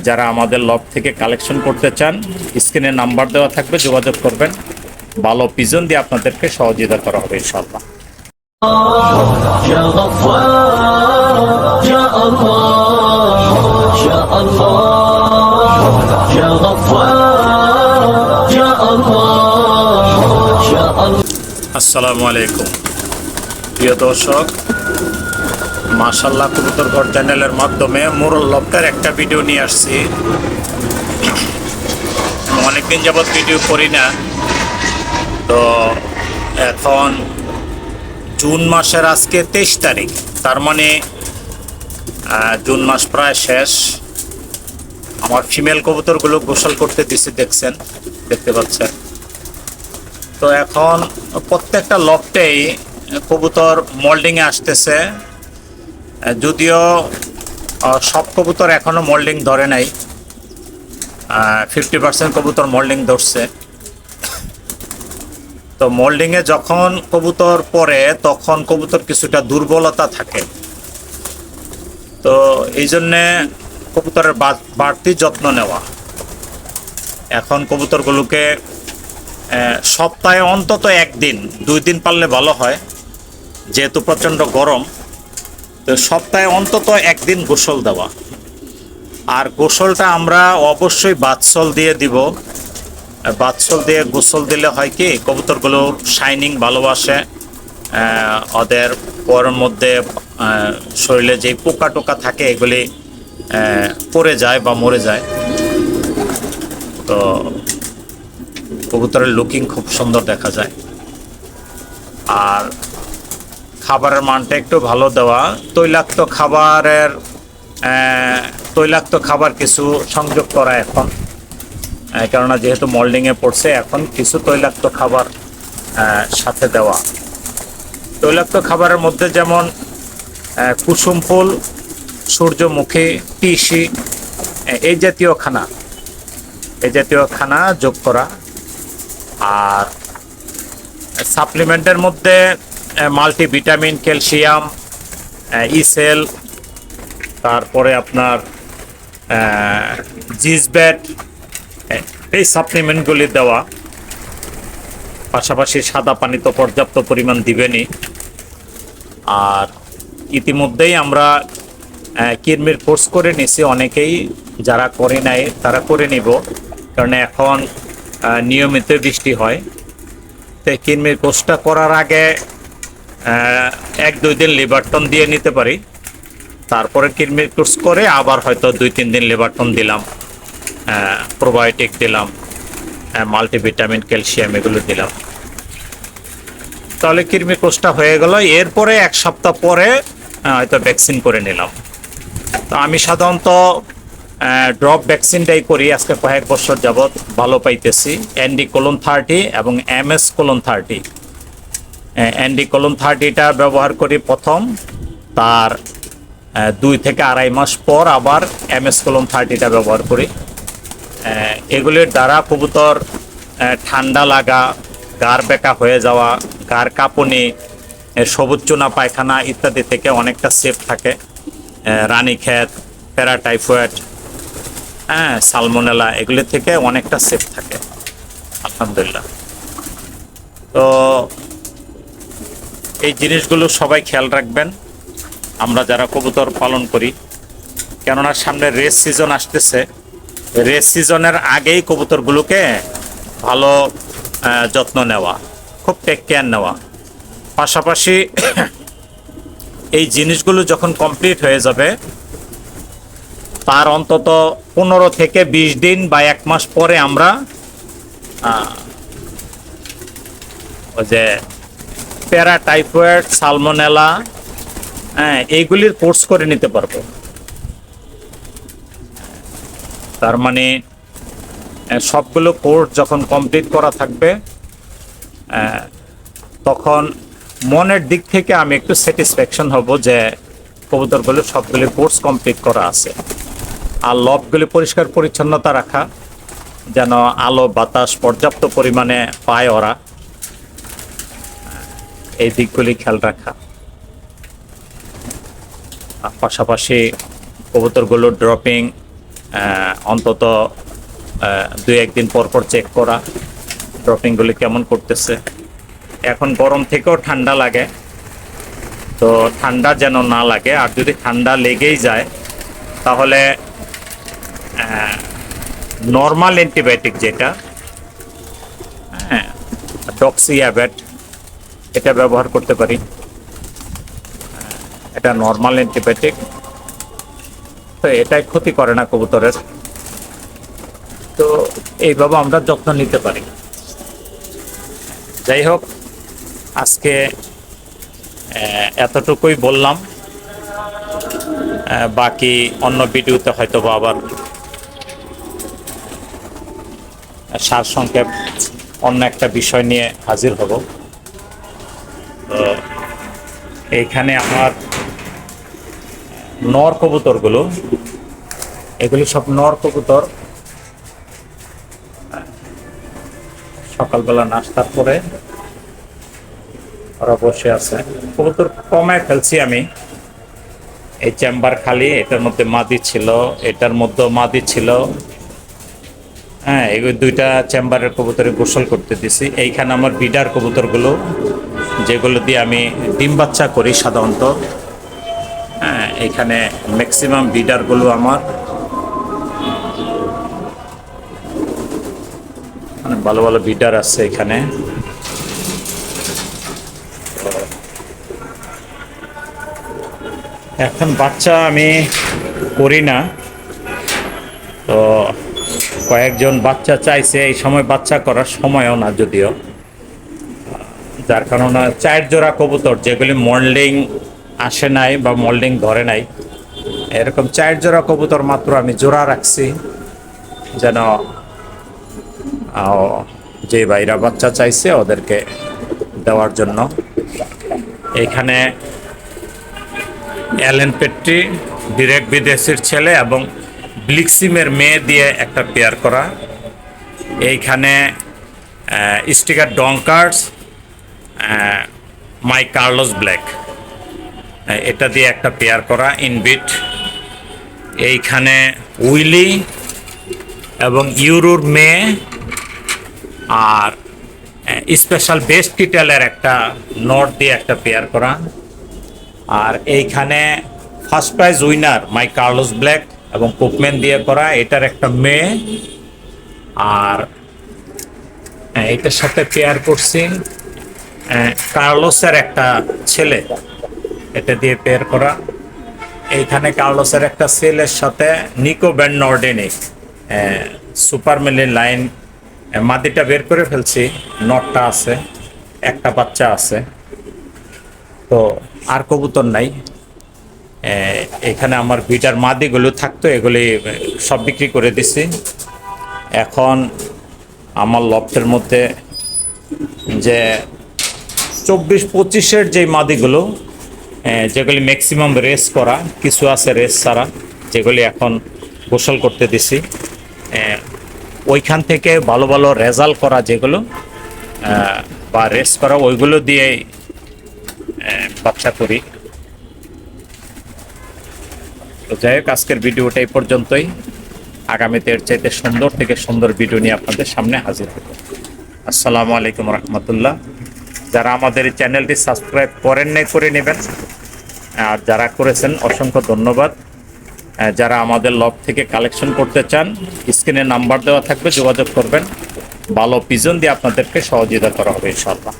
যারা আমাদের লব থেকে কালেকশন করতে চান, স্ক্রিনে নাম্বার দেওয়া থাকবে, যোগাযোগ করবেন। ভালো পিজন দিয়ে আপনাদেরকে সহযোগিতা করা হবে ইনশাআল্লাহ। يا غفار يا الله يا الله يا غفار يا الله يا الله আসসালামু আলাইকুম প্রিয় দর্শক, মাশাআল্লাহ কবুতর ঘর চ্যানেলের মাধ্যমে মোরল লফটের একটা ভিডিও নিয়ে আসছি। অনেকদিন যাবৎ ভিডিও করি না, তো এখন জুন মাসের আজকে 23 তারিখ, তার মানে জুন মাস প্রায় শেষ। আমার ফিমেল কবুতরগুলো গোসল করতে দিছি, দেখতে পাচ্ছেন। তো এখন প্রত্যেকটা লফটেই কবুতর মোল্ডিংয়ে আসতেছে, যদিও সব কবুতর এখনও মোল্ডিং ধরে নাই, 50% কবুতর মোল্ডিং ধরছে। তো মোল্ডিংয়ে যখন কবুতর পড়ে তখন কবুতর কিছুটা দুর্বলতা থাকে, তো এই জন্যে কবুতরের বাড়তি যত্ন নেওয়া। এখন কবুতরগুলোকে সপ্তাহে অন্তত একদিন 2 দিন পারলে ভালো হয়, যেহেতু প্রচণ্ড গরম। তো সপ্তাহে অন্তত একদিন গোসল দেওয়া, আর গোসলটা আমরা অবশ্যই বাথসল দিয়ে দিব। বাথসল দিয়ে গোসল দিলে হয় কি, কবুতরগুলো শাইনিং ভালোবাসে, ওদের পরের মধ্যে শরীরে যে পোকা টোকা থাকে এগুলি পড়ে যায় বা মরে যায়। তো কবুতরের লুকিং খুব সুন্দর দেখা যায়। আর খাবারের মানটা একটু ভালো দেওয়া, তৈলাক্ত খাবার কিছু সংযোগ করা এখন, কেননা যেহেতু মোল্ডিংয়ে পড়ছে, এখন কিছু তৈলাক্ত খাবার সাথে দেওয়া। তৈলাক্ত খাবারের মধ্যে যেমন কুসুম ফুল, সূর্যমুখী, তিসি, এই জাতীয় খানা যোগ করা। আর সাপ্লিমেন্টের মধ্যে মাল্টিভিটামিন, ক্যালসিয়াম, ইসেল, তারপরে আপনার জিসব্যাট, এই সাপ্লিমেন্টগুলি দেওয়া। পাশাপাশি সাদা পানি তো পর্যাপ্ত পরিমাণ দিবেনই। আর ইতিমধ্যেই আমরা কৃমির কোর্স করে নিছি, অনেকেই যারা করে নাই তারা করে নিব, কারণ এখন নিয়মিত বৃষ্টি হয়। তো কৃমির কোর্সটা করার আগে 1-2 দিন লিভারটন দিয়ে নিতে পারি, তারপরে কৃমির কোর্স করে আবার হয়তো 2-3 দিন লিভারটন দিলাম, প্রোবায়োটিক দিলাম, মাল্টিভিটামিন, ক্যালসিয়াম এগুলো দিলাম, তাহলে কৃমি কোর্সটা হয়ে গেল। এরপরে 1 সপ্তাহ পরে হয়তো ভ্যাকসিন করে নিলাম। তো আমি সাধারণত ড্রপ ভ্যাকসিনটাই করি, আজকে কয়েক বছর যাবৎ ভালো পাইতেছি। ND:30 এবং MS:30। ND:30টা ব্যবহার করি প্রথম, তার 2 থেকে 2.5 মাস পর আবার MS:30টা ব্যবহার করি। এগুলির দ্বারা কবুতর ঠান্ডা লাগা, গার বেঁকা হয়ে যাওয়া, গার কাঁপুনি, সবুজ চুনা পায়খানা ইত্যাদি থেকে অনেকটা সেফ থাকে। রানীক্ষেত, প্যারাটাইফয়েড, সালমোনেলা, এগুলি থেকে অনেকটা সেফ থাকে আলহামদুলিল্লাহ। তো এই জিনিসগুলো সবাই খেয়াল রাখবেন, আমরা যারা কবুতর পালন করি, কেননা সামনে রেস সিজন আসতেছে। রেস সিজনের আগেই কবুতরগুলোকে ভালো যত্ন নেওয়া, খুব টেক কেয়ার নেওয়া। পাশাপাশি এই জিনিসগুলো যখন কমপ্লিট হয়ে যাবে, তার অন্তত 15 থেকে 20 দিন বা 1 মাস পরে আমরা ওই যে প্যারাটাইফয়েড, সালমোনেলা, এইগুলির কোর্স করে নিতে পারবো। তার মানে সবগুলো কোর্স যখন কমপ্লিট করা থাকবে, তখন মনের দিক থেকে আমি একটু স্যাটিসফ্যাকশন হব যে কবুতরগুলো সবগুলো কোর্স কমপ্লিট করা আছে। আর লবগুলি পরিষ্কার পরিচ্ছন্নতা রাখা, যেন আলো বাতাস পর্যাপ্ত পরিমাণে পায় ওরা, এই দিকগুলি খেয়াল রাখা। পাশাপাশি কবুতরগুলো ড্রপিং অন্তত 2-1 দিন পর পর চেক করা ড্রপিংগুলি কেমন করতেছে। এখন গরম থেকেও ঠান্ডা লাগে, তো ঠান্ডা যেন না লাগে। আর যদি ঠান্ডা লেগেই যায় তাহলে নর্মাল অ্যান্টিবায়োটিক যেটা ডক্সিঅ্যাভেট এটা ব্যবহার করতে পারি। এটা নর্মাল অ্যান্টিবায়োটিক, তো এটাই ক্ষতি করে না কবুতরের। তো এইভাবে আমরা যত্ন নিতে পারি। যাই হোক, আজকে এতটুকুই বললাম। বাকি অন্য ভিডিওতে হয়তো বা আবার সারসংক্ষেপ অন্য একটা বিষয় নিয়ে হাজির হব। তো এইখানে আমার নর কবুতরগুলো, এগুলি সব নর কবুতর। সকালবেলা নাস্তার পরে ওরা বসে আছে। কবুতর কমায় ফেলছি আমি। এই চেম্বার খালি, এটার মধ্যে মাদি ছিল, এটার মধ্যে মাদি ছিল। হ্যাঁ, এই 2টা চেম্বারের কবুতরে গোসল করতে দিছি। এইখানে আমার বিডার কবুতরগুলো, যেগুলো দিয়ে আমি ডিম বাচ্চা করি সাধারণত। হ্যাঁ, এখানে ম্যাক্সিমাম বিডারগুলো আমার মানে ভালো ভালো বিডার আছে এখানে। এখন বাচ্চা আমি করি না, তো কয়েকজন বাচ্চা চাইছে। এই সময় বাচ্চা করার সময়ও না যদিও, যার কারণে 4 জোড়া কবুতর যেগুলি মোল্ডিং আসে নাই বা মোল্ডিং ধরে নাই, এরকম 4 জোড়া কবুতর মাত্র আমি জোড়া রাখছি, যেন যে ভাইরা বাচ্চা চাইছে ওদেরকে দেওয়ার জন্য। এখানে অ্যালেন পেট্রি, ডিরেক্ট বিদেশির ছেলে এবং ব্লিক্সিমের মেয়ে দিয়ে একটা পেয়ার করা। এইখানে স্টিকার ডঙ্কার্স, মাই কার্লোস ব্ল্যাক, এটা দিয়ে একটা পেয়ার করা ইনবিট। এইখানে উইলি এবং ইউরোর মেয়ে আর স্পেশাল বেস্ট কিটেলের একটা নট দিয়ে একটা পেয়ার করা। আর এইখানে ফার্স্ট প্রাইজ উইনার মাই কার্লোস ব্ল্যাক এবং কুকম্যান দিয়ে করা, এটার একটা মেয়ে। আর এটার সাথে পেয়ার করছি কার্লোসের একটা ছেলে, এটা দিয়ে পেয়ার করা। এইখানে কার্লোসের একটা ছেলের সাথে নিকো ব্যান্ড নর্ডেনিক সুপার মিলি লাইন, মাদিটা বের করে ফেলছি, নটটা আছে, একটা বাচ্চা আছে। তো আর কবুতর নাই। এখানে আমার বিটার মাদিগুলো থাকতো, এগুলি সব বিক্রি করে দিছি। এখন আমার লফটের মধ্যে যে 24-25-এর যে মাদিগুলো, যেগুলি ম্যাক্সিমাম রেস করা, কিছু আছে রেস ছাড়া, যেগুলি এখন গোসল করতে দিছি। ওইখান থেকে ভালো ভালো রেজাল্ট করা যেগুলো বা রেস করা, ওইগুলো দিয়ে বাচ্চা করি। তো যাই হোক, আজকের ভিডিওটা এই পর্যন্তই। আগামীতে এর চাইতে সুন্দর থেকে সুন্দর ভিডিও নিয়ে আপনাদের সামনে হাজির হব। আসসালামু আলাইকুম রহমতুল্লাহ। যারা আমাদের এই চ্যানেলটি সাবস্ক্রাইব করেন নাই, করে নেবেন। আর যারা করেছেন অসংখ্য ধন্যবাদ। যারা আমাদের লব থেকে কালেকশন করতে চান, স্ক্রিনে নাম্বার দেওয়া থাকবে, যোগাযোগ করবেন। ভালো পিজন দিয়ে আপনাদেরকে সহযোগিতা করা হবে ইনশাআল্লাহ।